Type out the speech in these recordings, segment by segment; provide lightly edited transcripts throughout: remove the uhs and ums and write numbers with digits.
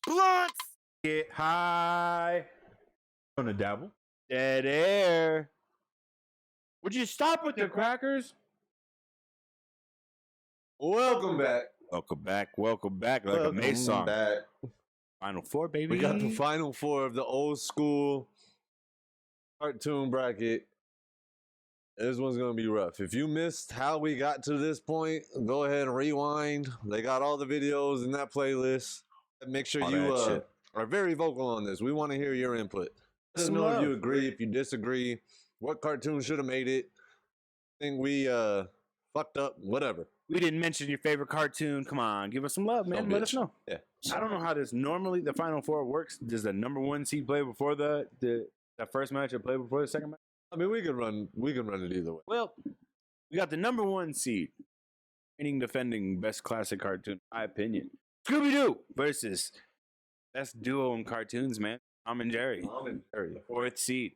Blunts. Get high. Gonna dabble. Dead air. Would you stop with the crackers? Welcome back. Welcome back. Welcome back. Like a May song. Back. Final four, baby. We got the final four of the old school cartoon bracket. This one's going to be rough. If you missed how we got to this point, go ahead and rewind. They got all the videos in that playlist. Make sure you are very vocal on this. We want to hear your input. Let us know if you agree, if you disagree, what cartoon should have made it. Think we fucked up, whatever. We didn't mention your favorite cartoon. Come on, give us some love, man. Let us know. Yeah. I don't know how this normally the final four works. Does the number one seed play before the first match or play before the second match? I mean, we can run it either way. Well, we got the number one seed, reigning defending best classic cartoon, in my opinion. Scooby Doo versus best duo in cartoons, man. Tom and Jerry. Tom and Jerry. Fourth seed.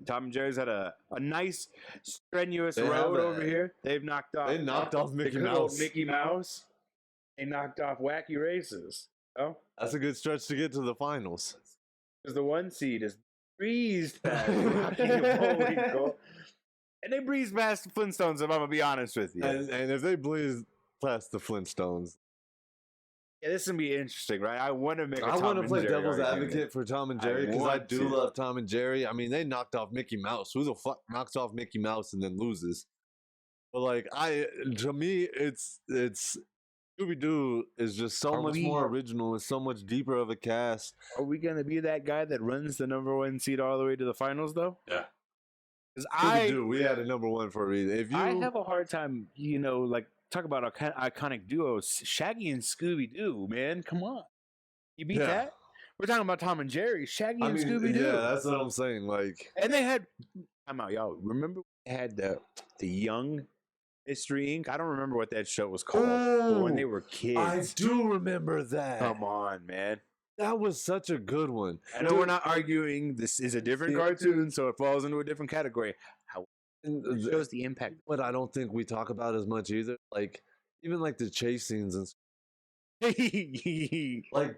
Tom and Jerry's had a nice strenuous road over here. They've knocked off. They knocked off Mickey Mouse. Mickey Mouse. They knocked off Wacky Races. Oh, that's a good stretch to get to the finals. Because the one seed is breezed past and they breezed past the Flintstones. If I'm gonna be honest with you, and if they breeze past the Flintstones, yeah, this is gonna be interesting, right? I want to make. I want to play devil's advocate for Tom and Jerry because I do love Tom and Jerry. I mean, they knocked off Mickey Mouse. Who the fuck knocks off Mickey Mouse and then loses? But like, to me, it's Scooby Doo is just so much more original. It's so much deeper of a cast. Are we gonna be that guy that runs the number one seed all the way to the finals, though? Yeah. Because we had a number one for a reason. I have a hard time, like. Talk about iconic duos, Shaggy and Scooby Doo, man. Come on. You beat that? We're talking about Tom and Jerry, Shaggy and Scooby Doo. Yeah, that's what I'm saying. Like, and they had, I'm out, y'all. Remember they had the Young Mystery Inc. I don't remember what that show was called. But when they were kids. I do remember that. Come on, man. That was such a good one. I know we're not arguing. This is a different cartoon, so it falls into a different category. It shows the impact. But I don't think we talk about as much either. Like, even like the chase scenes and like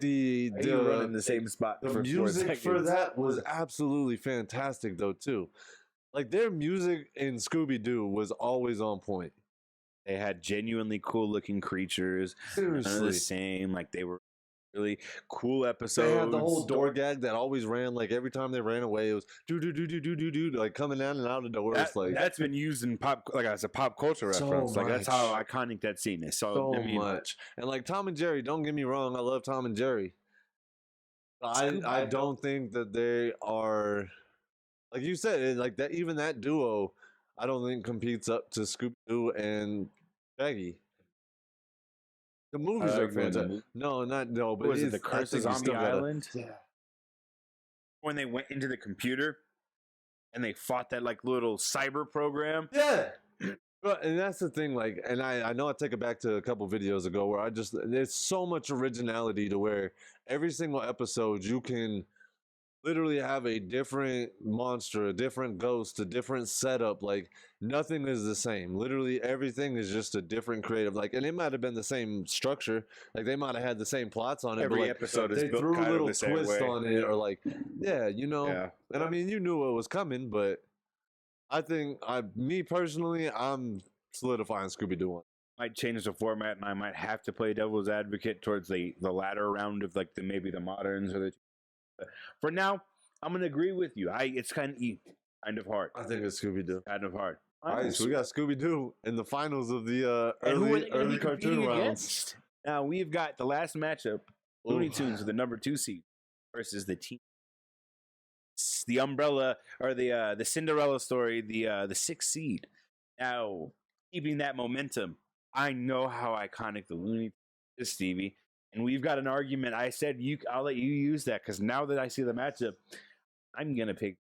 the running the same spot. The music for that was absolutely fantastic though too. Like their music in Scooby Doo was always on point. They had genuinely cool looking creatures. Seriously, none of the same. Like they were really cool episodes. They had the whole door gag that always ran. Like every time they ran away, it was do like coming down and out of doors. That's been used in as a pop culture reference. Like that's how iconic that scene is. So much. And like Tom and Jerry, don't get me wrong, I love Tom and Jerry. I don't think that they are, like you said, like that. Even that duo, I don't think competes up to Scooby Doo and Shaggy. The movies are fantastic. But was it the Curse of Zombie Island? Yeah. When they went into the computer and they fought that like little cyber program. Yeah. And that's the thing, like, and I know I take it back to a couple videos ago where there's so much originality to where every single episode you can literally have a different monster, a different ghost, a different setup. Like nothing is the same. Literally everything is just a different creative. Like, and it might have been the same structure. Like they might have had the same plots on it. Every but like, episode is they built threw kind a little of the same twist way. on it, or like, And I mean, you knew what was coming, but I think me personally, I'm solidifying Scooby Doo one. Might change the format, and I might have to play devil's advocate towards the latter round of like maybe the moderns or the. For now, I'm gonna agree with you. It's kind of hard. I think it's Scooby Doo. Kind of hard. All right, so we got Scooby Doo in the finals of the early cartoon rounds. Now we've got the last matchup: Looney Tunes with the number 2 seed versus the team. The umbrella or the Cinderella story, the 6th seed. Now keeping that momentum, I know how iconic the Looney Tunes is, Stevie. And we've got an argument. I said I'll let you use that because now that I see the matchup, I'm gonna pick.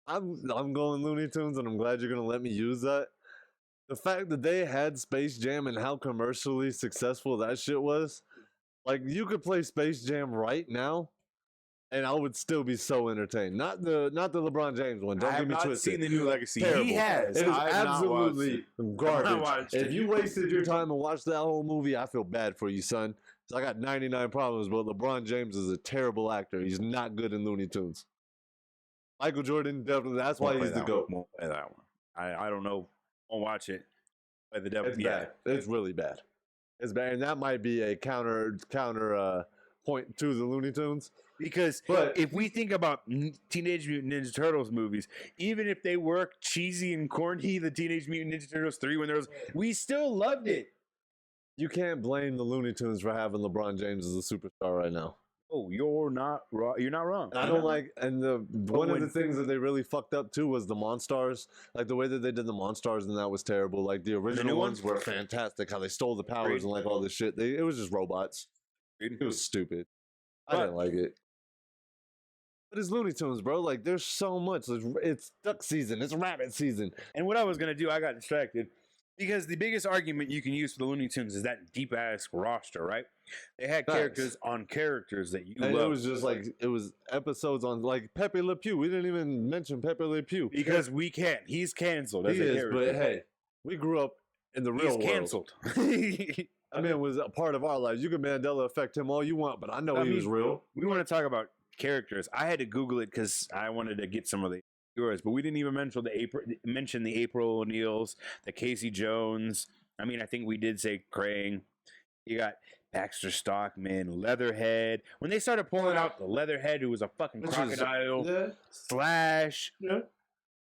I'm going Looney Tunes, and I'm glad you're gonna let me use that. The fact that they had Space Jam and how commercially successful that shit was, like you could play Space Jam right now, and I would still be so entertained. Not the LeBron James one. Don't get me twisted. I have not seen the new Legacy. Terrible. He has. It is absolutely garbage. If you wasted your time and watched that whole movie, I feel bad for you, son. So I got 99 problems, but LeBron James is a terrible actor. He's not good in Looney Tunes. Michael Jordan, definitely. That's why he's the GOAT. Won't play that one. I don't know. Won't watch it. Play the devil. It's bad. It's really bad. It's bad, and that might be a counter point to the Looney Tunes. Because if we think about Teenage Mutant Ninja Turtles movies, even if they were cheesy and corny, the Teenage Mutant Ninja Turtles 3 when there was, we still loved it. You can't blame the Looney Tunes for having LeBron James as a superstar right now. Oh, you're not wrong. You're not wrong. I don't like, and one of the things that they really fucked up too was the Monstars. Like the way that they did the Monstars, and that was terrible. Like the original ones were fantastic. How they stole the powers and like all this shit. It was just robots. It was stupid. I didn't like it. But it's Looney Tunes, bro. Like there's so much. It's duck season. It's rabbit season. And what I was gonna do, I got distracted. Because the biggest argument you can use for the Looney Tunes is that deep ass roster, right? They had characters on characters that you love. It was just like it was episodes on like Pepe Le Pew. We didn't even mention Pepe Le Pew because we can't. He's canceled. He is, but hey, we grew up in the real world. He's canceled. I mean, it was a part of our lives. You can Mandela affect him all you want, but I know he was real. We want to talk about characters. I had to Google it because I wanted to get some of the yours, but we didn't even mention the April O'Neils, the Casey Jones. I mean, I think we did say Krang. You got Baxter Stockman, Leatherhead. When they started pulling out the Leatherhead, who was a fucking crocodile, Slash. Yeah.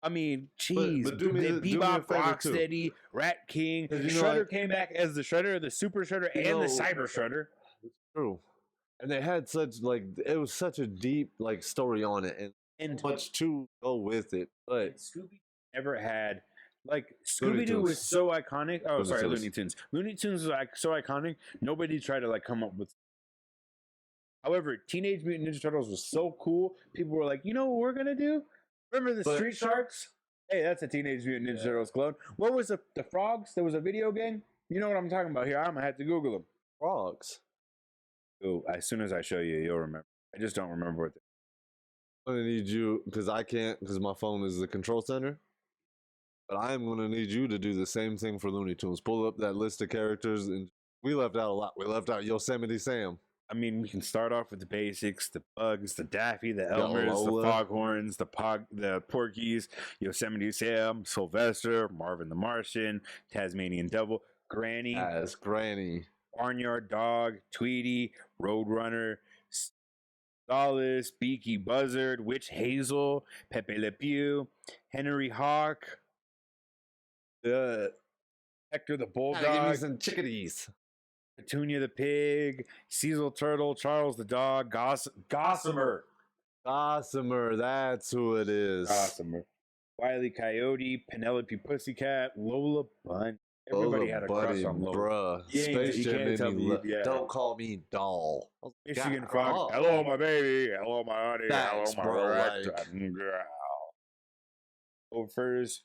I mean, jeez. Bebop, Rocksteady, Rat King. Shredder came back as the Shredder, the Super Shredder, and the Cyber Shredder. True. And they had such it was such a deep story on it, and much to go with it. But Scooby never had Scooby Doo was so iconic. Oh, sorry, Looney Tunes. Looney Tunes was so iconic. Nobody tried to come up with. However, Teenage Mutant Ninja Turtles was so cool. People were like, you know what we're gonna do? Remember the Street Sharks? Hey, that's a Teenage Mutant Ninja Turtles clone. What was the Frogs? There was a video game. You know what I'm talking about here. I'm gonna have to Google them. Frogs. Oh, as soon as I show you, you'll remember. I just don't remember what. I'm gonna need you because I can't because my phone is the control center. But I am gonna need you to do the same thing for Looney Tunes. Pull up that list of characters, and we left out a lot. We left out Yosemite Sam. I mean, we can start off with the basics: the Bugs, the Daffy, the Elmers, the Foghorns, the Porkies, Yosemite Sam, Sylvester, Marvin the Martian, Tasmanian Devil, Granny, Barnyard Dog, Tweety, Roadrunner, Solace, Beaky Buzzard, Witch Hazel, Pepe Le Pew, Henry Hawk, Hector the Bulldog, give me some chickadees, Petunia the Pig, Cecil Turtle, Charles the Dog, Gossamer, that's who it is. Gossamer, Wile E. Coyote, Penelope Pussycat, Lola Bunny. Everybody had a crush on Lola. Bruh. Space Jam made me don't call me doll. Michigan Frog. Hello, my baby. Hello, my honey. Thanks, hello, my girl. Gophers.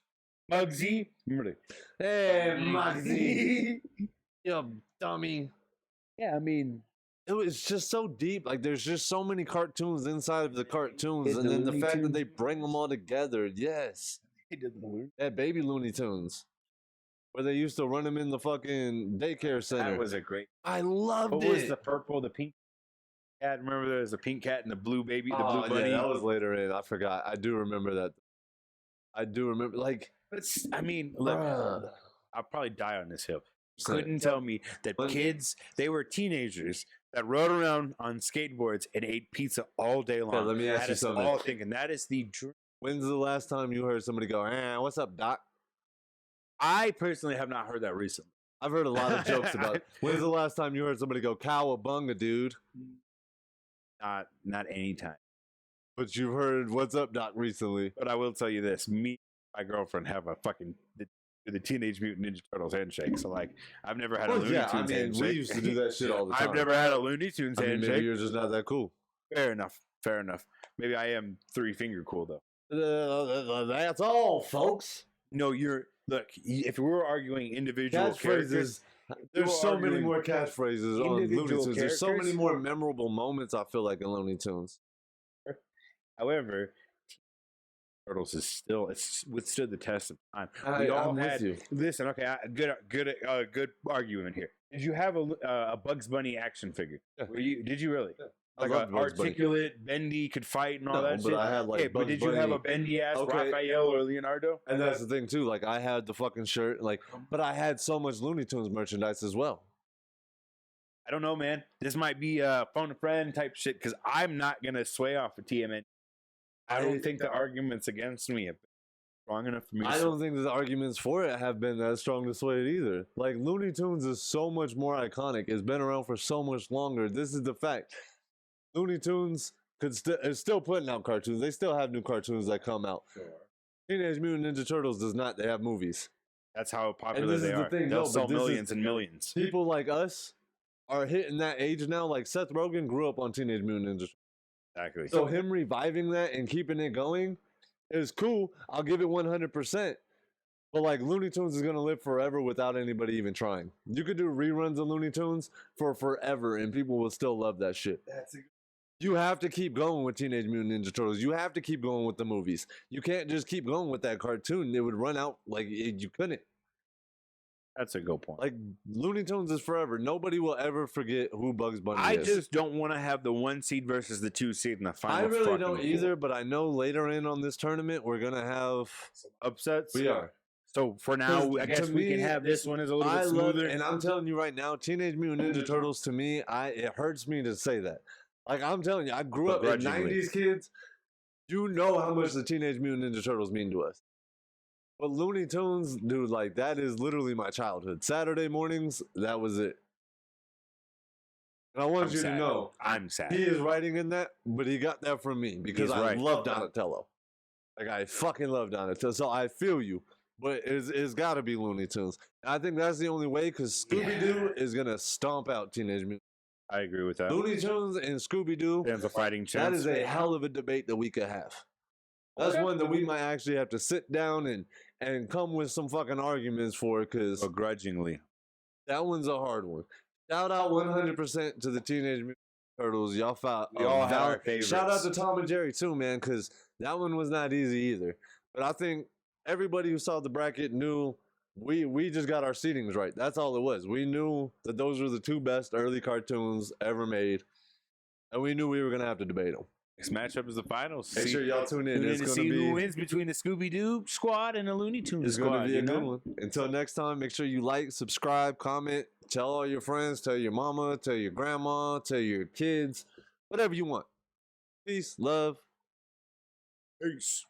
Muggsy. Remember hey, Muggsy. You dummy. Yeah, I mean, it was just so deep. There's just so many cartoons inside of the cartoons, and then the fact that they bring them all together. Yes. They did the baby Looney Tunes. Where they used to run them in the fucking daycare center. That was a great. I loved it. What was the purple, the pink cat? Remember there was a pink cat and the blue baby, the blue bunny? Yeah, that was later in. I forgot. I do remember that. But I mean, look, I'll probably die on this hill. Couldn't tell me that kids, they were teenagers that rode around on skateboards and ate pizza all day long. Yeah, let me ask you something. All thinking that is the dream. When's the last time you heard somebody go, what's up, Doc? I personally have not heard that recently. I've heard a lot of jokes about it. When's the last time you heard somebody go, cowabunga, dude? Not anytime. But you've heard what's up, Doc, recently. But I will tell you this. Me and my girlfriend have a fucking the Teenage Mutant Ninja Turtles handshake. So I've never had a Looney Tunes handshake. We used to do that shit all the time. I've never had a Looney Tunes handshake. Maybe you're just not that cool. Fair enough. Maybe I am 3-finger cool though. That's all, folks. No, look, if we were arguing individual characters, there's so many more catchphrases on Looney Tunes. There's so many more memorable moments, I feel like, in Looney Tunes. However, Turtles is still it's withstood the test of time. I'm with you. Listen, okay, good argument here. Did you have a Bugs Bunny action figure? Yeah. Did you really? Yeah. Like loved an Bugs Bunny. articulate, bendy, could fight and all No, that but shit. I had, like, but Bugs did you have Bunny- a bendy ass Okay. Raphael or Leonardo? And that's the thing too. Like I had the fucking shirt, like, but I had so much Looney Tunes merchandise as well. I don't know, man. This might be a phone a friend type shit because I'm not gonna sway off of TMN. I don't think the arguments against me have been strong enough for me. I don't think the arguments for it have been that strong to sway it either. Like Looney Tunes is so much more iconic. It's been around for so much longer. This is the fact. Looney Tunes is still putting out cartoons. They still have new cartoons that come out. Sure. Teenage Mutant Ninja Turtles does not. They have movies. That's how popular this they is the are. thing, They'll no, but sell this is- millions and millions. People like us are hitting that age now. Like Seth Rogen grew up on Teenage Mutant Ninja Turtles. Exactly. So him reviving that and keeping it going is cool. I'll give it 100%. But like Looney Tunes is gonna live forever without anybody even trying. You could do reruns of Looney Tunes for forever, and people will still love that shit. You have to keep going with Teenage Mutant Ninja Turtles. You have to keep going with the movies. You can't just keep going with that cartoon. It would run out. You couldn't. That's a good point. Like Looney Tunes is forever. Nobody will ever forget who Bugs Bunny I is. just don't want to have the 1 seed versus the 2 seed in the final. I really fucking don't four. either, but I know later in on this tournament we're gonna have Upsets. we are. So for now, 'Cause I guess to we can me, have this one as a little I bit love smoother. and I'm telling you right now, Teenage Mutant Ninja Turtles to me, it hurts me to say that. Like I'm telling you, I grew up in Begrudgingly. 90s kids. You know how much the Teenage Mutant Ninja Turtles mean to us. But Looney Tunes, dude, like that is literally my childhood. Saturday mornings, that was it. And I want I'm you sad. to know, I'm sad. he is writing in that, but he got that from me because He's I right. love Donatello. Like I fucking love Donatello, so I feel you. But it's got to be Looney Tunes. I think that's the only way because Scooby Doo is gonna stomp out Teenage Mutant. I agree with that. Looney Tunes and Scooby Doo. Stands a fighting That chance. is a hell of a debate that we could have. That's one that we might actually have to sit down and come with some fucking arguments for because Begrudgingly. that one's a hard one. Shout out 100% to the Teenage Mutant Turtles. Y'all fought. We all had our favorites. Shout out to Tom and Jerry too, man, because that one was not easy either. But I think everybody who saw the bracket knew we just got our seedings right. That's all it was. We knew that those were the two best early cartoons ever made, and we knew we were gonna have to debate them. Next matchup is the finals. Make sure y'all tune in. It's to gonna see who be. wins between the Scooby Doo squad and the Looney Tunes It's squad. going to be a you good know? one. Until next time, make sure you like, subscribe, comment, tell all your friends, tell your mama, tell your grandma, tell your kids, whatever you want. Peace, love. Peace.